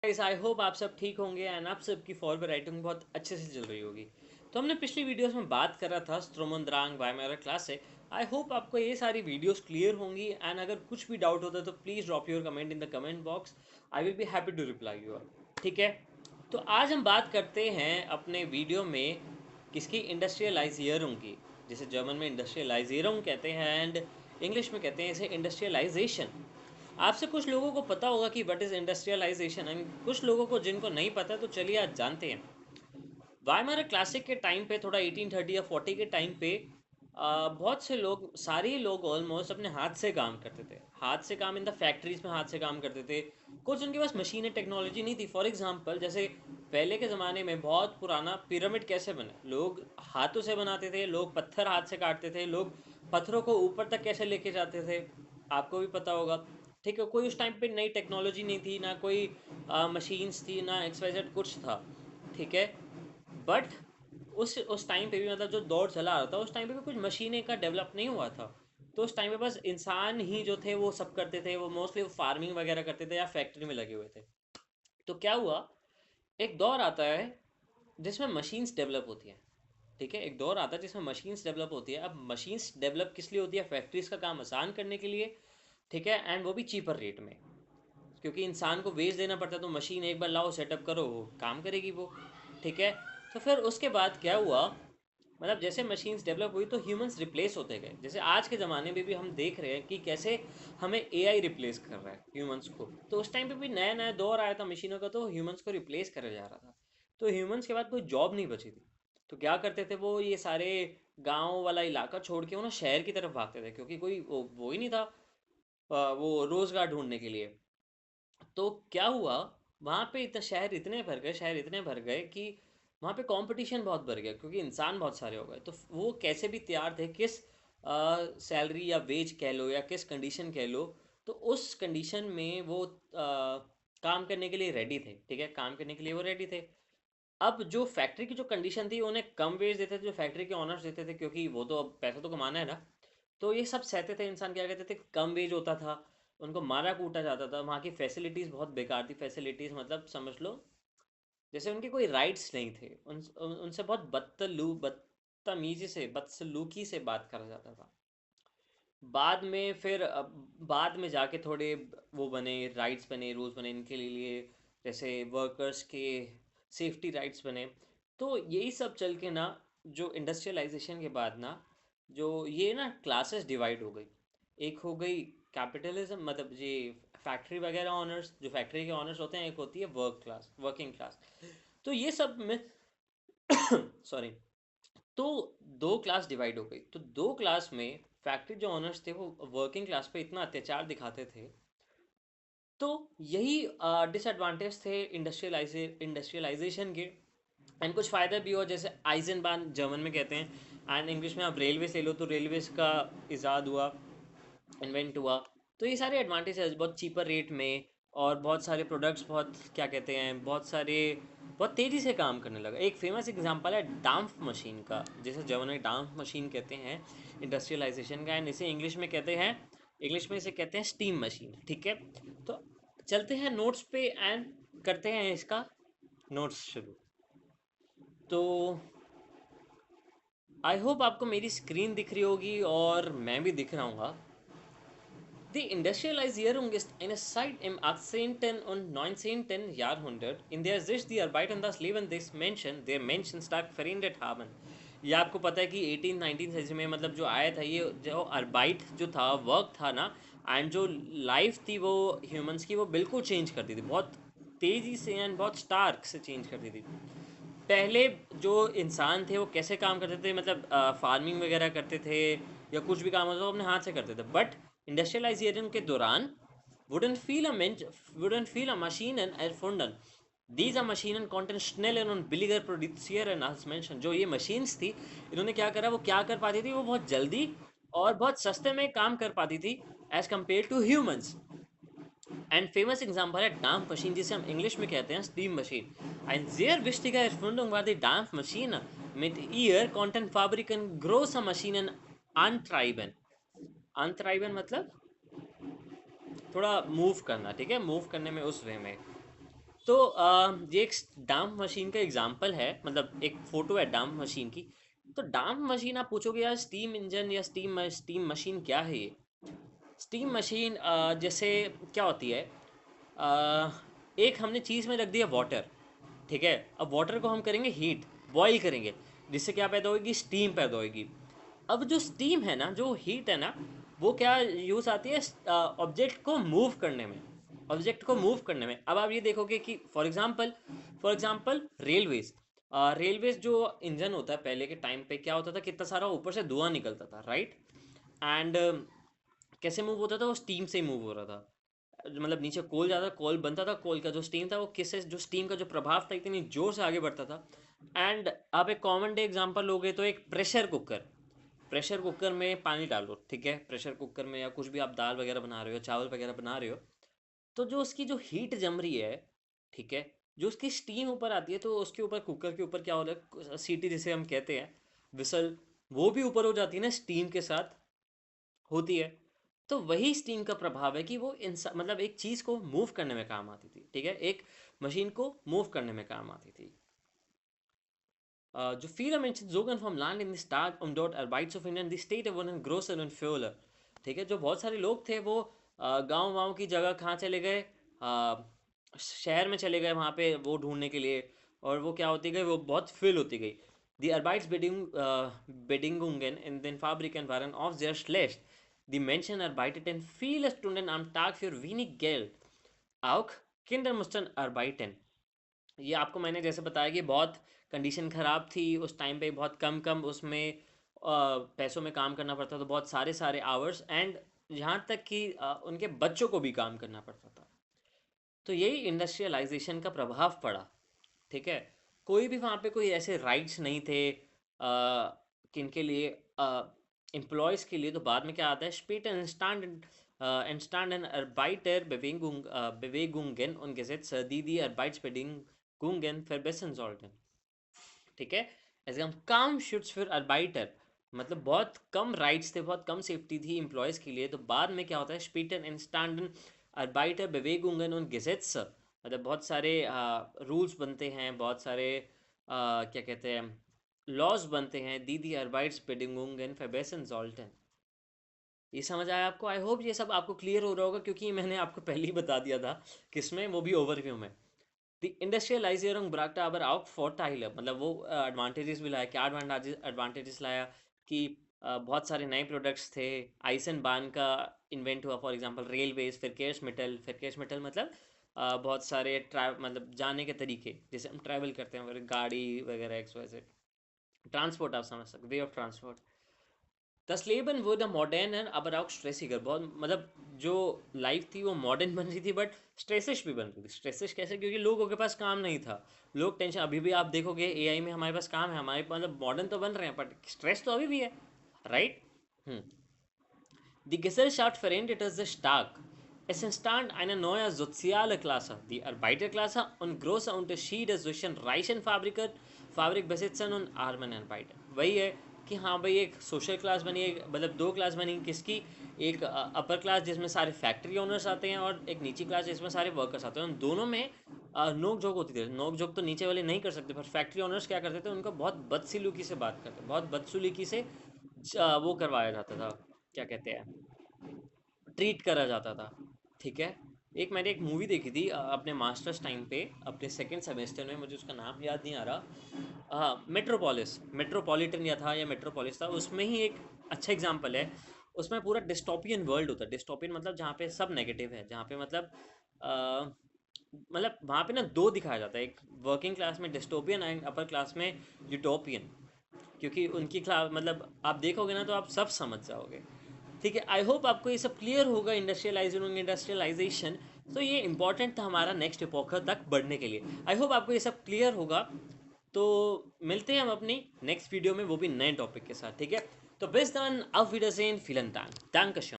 Guys, I hope आप सब ठीक होंगे एंड आप सबकी फॉर राइटिंग बहुत अच्छे से चल रही होगी। तो हमने पिछली वीडियोस में बात करा था स्ट्रोमन वाइमेरा क्लास से। आई होप आपको ये सारी वीडियोस क्लियर होंगी एंड अगर कुछ भी डाउट होता है तो please drop your comment in the comment box. I will be happy to reply you. ठीक है, तो आज हम बात करते हैं अपने वीडियो में किसकी, इंडस्ट्रियलाइजियरों की, जिसे जर्मन में इंडस्ट्रियलाइजियरों कहते हैं एंड इंग्लिश में कहते हैं इसे इंडस्ट्रियलाइजेशन। आपसे कुछ लोगों को पता होगा कि व्हाट इज़ इंडस्ट्रियलाइजेशन एंड कुछ लोगों को जिनको नहीं पता, तो चलिए आज जानते हैं। वाइमर क्लासिक के टाइम पे, थोड़ा 1830 या 40 के टाइम पे, बहुत से लोग, सारे ही लोग ऑलमोस्ट अपने हाथ से काम करते थे। हाथ से काम इन द फैक्ट्रीज में हाथ से काम करते थे। कुछ उनके पास मशीनें, टेक्नोलॉजी नहीं थी। फॉर एग्जांपल, जैसे पहले के ज़माने में बहुत पुराना पिरामिड कैसे बने, लोग हाथों से बनाते थे, लोग पत्थर हाथ से काटते थे, लोग पत्थरों को ऊपर तक कैसे लेके जाते थे, आपको भी पता होगा। ठीक है, कोई उस टाइम पे नई टेक्नोलॉजी नहीं थी, ना कोई मशीन्स थी, ना एक्सवाइजेड कुछ था। ठीक है, बट उस टाइम पे भी, मतलब जो दौर चला आ रहा था उस टाइम पे भी कुछ मशीनें का डेवलप नहीं हुआ था। तो उस टाइम पे बस इंसान ही जो थे वो सब करते थे, वो मोस्टली फार्मिंग वगैरह करते थे या फैक्ट्री में लगे हुए थे। तो क्या हुआ, एक दौर आता है जिसमें मशीन्स डेवलप होती हैं। ठीक है, एक दौर आता है जिसमें मशीन्स डेवलप होती है। अब मशीन्स डेवलप किस लिए होती है? फैक्ट्रीज का काम आसान करने के लिए। ठीक है, एंड वो भी चीपर रेट में, क्योंकि इंसान को वेज देना पड़ता है, तो मशीन एक बार लाओ, सेटअप करो, वो काम करेगी वो। ठीक है, तो फिर उसके बाद क्या हुआ, मतलब जैसे मशीन्स डेवलप हुई तो ह्यूमंस रिप्लेस होते गए। जैसे आज के ज़माने में भी हम देख रहे हैं कि कैसे हमें एआई रिप्लेस कर रहा है ह्यूमंस को। तो उस टाइम पे भी नया नया दौर आया था मशीनों का, तो ह्यूमंस को रिप्लेस करा जा रहा था। तो ह्यूमंस के बाद कोई जॉब नहीं बची थी। तो क्या करते थे वो, ये सारे गांव वाला इलाका छोड़ के वो ना शहर की तरफ भागते थे, क्योंकि कोई वो ही नहीं था वो रोज़गार ढूंढने के लिए। तो क्या हुआ, वहाँ पे इतना शहर इतने भर गए, शहर इतने भर गए कि वहाँ पे कंपटीशन बहुत बढ़ गया, क्योंकि इंसान बहुत सारे हो गए। तो वो कैसे भी तैयार थे, किस सैलरी या वेज कह लो या किस कंडीशन कह लो, तो उस कंडीशन में वो काम करने के लिए रेडी थे। ठीक है, काम करने के लिए वो रेडी थे। अब जो फैक्ट्री की जो कंडीशन थी, उन्हें कम वेज देते थे, जो फैक्ट्री के ऑनर्स देते थे, क्योंकि वो तो अब पैसा तो कमाना है ना। तो ये सब सहते थे। इंसान क्या कहते थे, कम वेज होता था, उनको मारा कूटा जाता था। वहाँ की फैसिलिटीज़ बहुत बेकार थी। फैसिलिटीज़ मतलब समझ लो, जैसे उनके कोई राइट्स नहीं थे। उनसे बहुत बदतमीजी से, बदसलूकी से बात करा जाता था। बाद में फिर बाद में जाके थोड़े वो बने, राइट्स बने, रूल्स बने इनके लिए, जैसे वर्कर्स के सेफ्टी राइट्स बने। तो यही सब चल के ना, जो इंडस्ट्रियलाइजेशन के बाद ना, जो ये ना क्लासेस डिवाइड हो गई। एक हो गई कैपिटलिज्म, मतलब ये फैक्ट्री वगैरह ऑनर्स, जो फैक्ट्री के ऑनर्स होते हैं। एक होती है वर्क क्लास, वर्किंग क्लास। तो ये सब में सॉरी, तो दो क्लास डिवाइड हो गई। तो दो क्लास में फैक्ट्री जो ऑनर्स थे वो वर्किंग क्लास पे इतना अत्याचार दिखाते थे। तो यही डिसएडवांटेज थे इंडस्ट्रियलाइजेशन के। एंड कुछ फ़ायदे भी हो, जैसे आइजनबान जर्मन में कहते हैं, एंड इंग्लिश में आप रेलवे ले लो तो रेलवेज का इजाद हुआ, इन्वेंट हुआ। तो ये सारे एडवांटेजेस, बहुत चीपर रेट में, और बहुत सारे प्रोडक्ट्स, बहुत क्या कहते हैं, बहुत सारे, बहुत तेज़ी से काम करने लगा। एक फेमस एग्जांपल है डाम्फ मशीन का, जिसे जर्मन में डाम्फ मशीन कहते हैं इंडस्ट्रियलाइजेशन का, एंड इसे इंग्लिश में कहते हैं, इंग्लिश में इसे कहते हैं स्टीम मशीन। ठीक है, तो चलते हैं नोट्स पे एंड करते हैं इसका नोट्स शुरू। तो आई होप आपको मेरी स्क्रीन दिख रही होगी और मैं भी दिख रहा हूँ। Die Industrialisierung ist eine Zeit im 18. und 19. Jahrhundert, in der sich die Arbeit und das Leben des Menschen, der Menschen stark verändert haben. ये आपको पता है कि 18-19 सेंचुरी में, मतलब जो आया था, ये जो अर्बाइट जो था, वर्क था ना, एंड जो लाइफ थी वो ह्यूमंस की, वो बिल्कुल चेंज कर दी थी, बहुत तेज़ी से एंड बहुत स्टार्क से चेंज कर दी थी। पहले जो इंसान थे वो कैसे काम करते थे, मतलब फार्मिंग वगैरह करते थे या कुछ भी काम होता था वो अपने हाथ से करते थे। बट इंडस्ट्रियलाइजेशन के दौरान wouldn't feel a mensch, wouldn't feel a Maschinen erfunden. Diese Maschinen konnten schneller und billiger produzieren als Menschen. जो ये मशीन्स थी, इन्होंने क्या करा, वो क्या कर पाती थी, वो बहुत जल्दी और बहुत सस्ते में काम कर पाती थी as compared to humans. Ein famous Example है Dampfmaschine, जिसे हम इंग्लिश में कहते हैं steam machine. Ein sehr wichtiger Erfindung war die Dampfmaschine. Mit ihr konnten Fabriken große Maschinen antreiben. Antreiben मतलब थोड़ा मूव करना, ठीक है, मूव करने में उस वे में। तो ये एक डाम्प मशीन का एग्जांपल है, मतलब एक फोटो है डाम्प मशीन की। तो डाम्प मशीन आप पूछोगे यार स्टीम इंजन या स्टीम मशीन क्या है ये? स्टीम मशीन जैसे क्या होती है, अ, एक हमने चीज़ में रख दिया वाटर, ठीक है। अब वाटर को हम करेंगे हीट, बॉईल करेंगे, जिससे क्या पैदा होगी, स्टीम पैदा होगी। अब जो स्टीम है ना, जो हीट है ना, वो क्या यूज़ आती है ऑब्जेक्ट को मूव करने में, ऑब्जेक्ट को मूव करने में। अब आप ये देखोगे कि फॉर एग्जांपल रेलवेज, रेलवेज जो इंजन होता है पहले के टाइम पे क्या होता था, कितना सारा ऊपर से धुआं निकलता था, राइट। एंड कैसे मूव होता था, वो स्टीम से ही मूव हो रहा था। मतलब नीचे कोल जाता, कोल बनता था, कोल का जो स्टीम था वो किससे, जो स्टीम का जो प्रभाव था इतनी जोर से आगे बढ़ता था। एंड आप एक कॉमन डे एग्जांपल लोगे तो एक प्रेशर कुकर, प्रेशर कुकर में पानी डालो, ठीक है, प्रेशर कुकर में या कुछ भी आप दाल वगैरह बना रहे हो, चावल वगैरह बना रहे हो, तो जो उसकी जो हीट जम रही है, ठीक है, जो उसकी स्टीम ऊपर आती है, तो उसके ऊपर, कुकर के ऊपर क्या हो रहा है, सीटी जिसे हम कहते हैं, विसल, वो भी ऊपर हो जाती है ना, स्टीम के साथ होती है। तो वही स्टीम का प्रभाव है कि वो इंसान, मतलब एक चीज़ को मूव करने में काम आती थी, ठीक है, एक मशीन को मूव करने में काम आती थी। जो viele Menschen zogen vom Land in die Stadt, um dort Arbeit zu finden. Die Städte wurden größer und voller. ठीक है, जो बहुत सारे लोग थे वो गांव वाँव की जगह कहाँ चले गए, शहर में चले गए, वहाँ पे वो ढूंढने के लिए। और वो क्या होती गई, वो बहुत फिल होती गई। Die Arbeitsbedingungen in den Fabriken waren oft sehr schlecht. Die Menschen arbeiteten viele Stunden am Tag für wenig Geld. Auch Kinder mussten arbeiten. ये आपको मैंने जैसे बताया कि बहुत कंडीशन ख़राब थी उस टाइम पे, बहुत कम कम उसमें पैसों में काम करना पड़ता था, बहुत सारे सारे आवर्स, एंड यहाँ तक कि उनके बच्चों को भी काम करना पड़ता था। तो यही इंडस्ट्रियलाइजेशन का प्रभाव पड़ा, ठीक है। कोई भी वहाँ पे कोई ऐसे राइट्स नहीं थे किनके लिए, एम्प्लॉयज़ के लिए। तो बाद में क्या आता है, später entstanden Bewegungen und Gesetze, die die Arbeitsbedingungen verbessern sollten, ठीक है। ऐसे हम काम शुट्स फिर अर्बाइटर, मतलब बहुत कम राइट्स थे, बहुत कम सेफ्टी थी एम्प्लॉयज़ के लिए। तो बाद में क्या होता है, स्पीटन इंस्टांडन अर्बाइटर बेवेगुंगन उन गेसेट्स, मतलब बहुत सारे रूल्स बनते हैं, बहुत सारे क्या कहते हैं, लॉज बनते हैं, दीदी अर्बाइट्स बेडिंगुंगन फेबेसन जॉल्टन। ये समझ आया आपको? आई होप ये सब आपको क्लियर हो रहा होगा, क्योंकि मैंने आपको पहले ही बता दिया था किसमें, वो भी ओवरव्यू में। दी industrialisation Brakta aber auch Vorteile, मतलब वो एडवांटेजेस भी लाया। क्या एडवांटेजेस लाया कि बहुत सारे नए प्रोडक्ट्स थे। आइसन बान का इन्वेंट हुआ, फॉर एग्जांपल रेलवेज, फिर मेटल मतलब बहुत सारे मतलब जाने के तरीके, जैसे हम ट्रैवल करते हैं, गाड़ी वगैरह एक्स वैसे, ट्रांसपोर्ट आप समझ सकते, way of transport. Das Leben wurde moderner, aber auch stressiger। बहुत मतलब जो लाइफ थी वो मॉडर्न बन रही थी, बट स्ट्रेसिश भी बन रही थी। स्ट्रेसिश कैसे? क्योंकि लोगों के पास काम नहीं था, लोग टेंशन, अभी भी आप देखोगे एआई में हमारे पास काम है, हमारे मतलब मॉडर्न तो बन रहे हैं, बट स्ट्रेस तो अभी भी है, राइट। हम्म। Die Gesellschaft veränderte sich stark. Es entstand eine neue soziale Klasse, die Arbeiterklasse, und große Unterschiede zwischen reichen Fabrikbesitzern und armen Arbeitern। वही है कि हाँ भाई, एक सोशल क्लास बनी, एक मतलब दो क्लास बनी किसकी, एक अपर क्लास जिसमें सारे फैक्ट्री ओनर्स आते हैं, और एक नीची क्लास जिसमें सारे वर्कर्स आते हैं। उन दोनों में नोक झोंक होती थी। नोक झोंक तो नीचे वाले नहीं कर सकते, पर फैक्ट्री ओनर्स क्या करते थे, उनको बहुत बदसलूकी से बात करते, बहुत बदसलूकी से वो करवाया जाता था, क्या कहते हैं, ट्रीट करा जाता था, ठीक है। एक मैंने एक मूवी देखी थी अपने मास्टर्स टाइम पे, अपने सेकंड सेमेस्टर में, मुझे उसका नाम याद नहीं आ रहा। हाँ, मेट्रोपोलिस, मेट्रोपॉलिटन या था, या मेट्रोपोलिस था। उसमें ही एक अच्छा एग्जांपल है। उसमें पूरा डिस्टोपियन वर्ल्ड होता है। डिस्टोपियन मतलब जहाँ पे सब नेगेटिव है, जहाँ पे मतलब मतलब वहाँ पे ना दो दिखाया जाता है, एक वर्किंग क्लास में डिस्टोपियन एंड अपर क्लास में यूटोपियन। क्योंकि उनकी क्लास मतलब आप देखोगे ना तो आप सब समझ जाओगे, ठीक है। आई होप आपको ये सब क्लियर होगा, इंडस्ट्रियलाइजेशन। तो ये इंपॉर्टेंट था हमारा नेक्स्ट इपोक तक बढ़ने के लिए। आई होप आपको ये सब क्लियर होगा। तो मिलते हैं हम अपनी नेक्स्ट वीडियो में, वो भी नए टॉपिक के साथ, ठीक है। तो bis dann, auf Wiedersehen, vielen Dank, Dankeschön।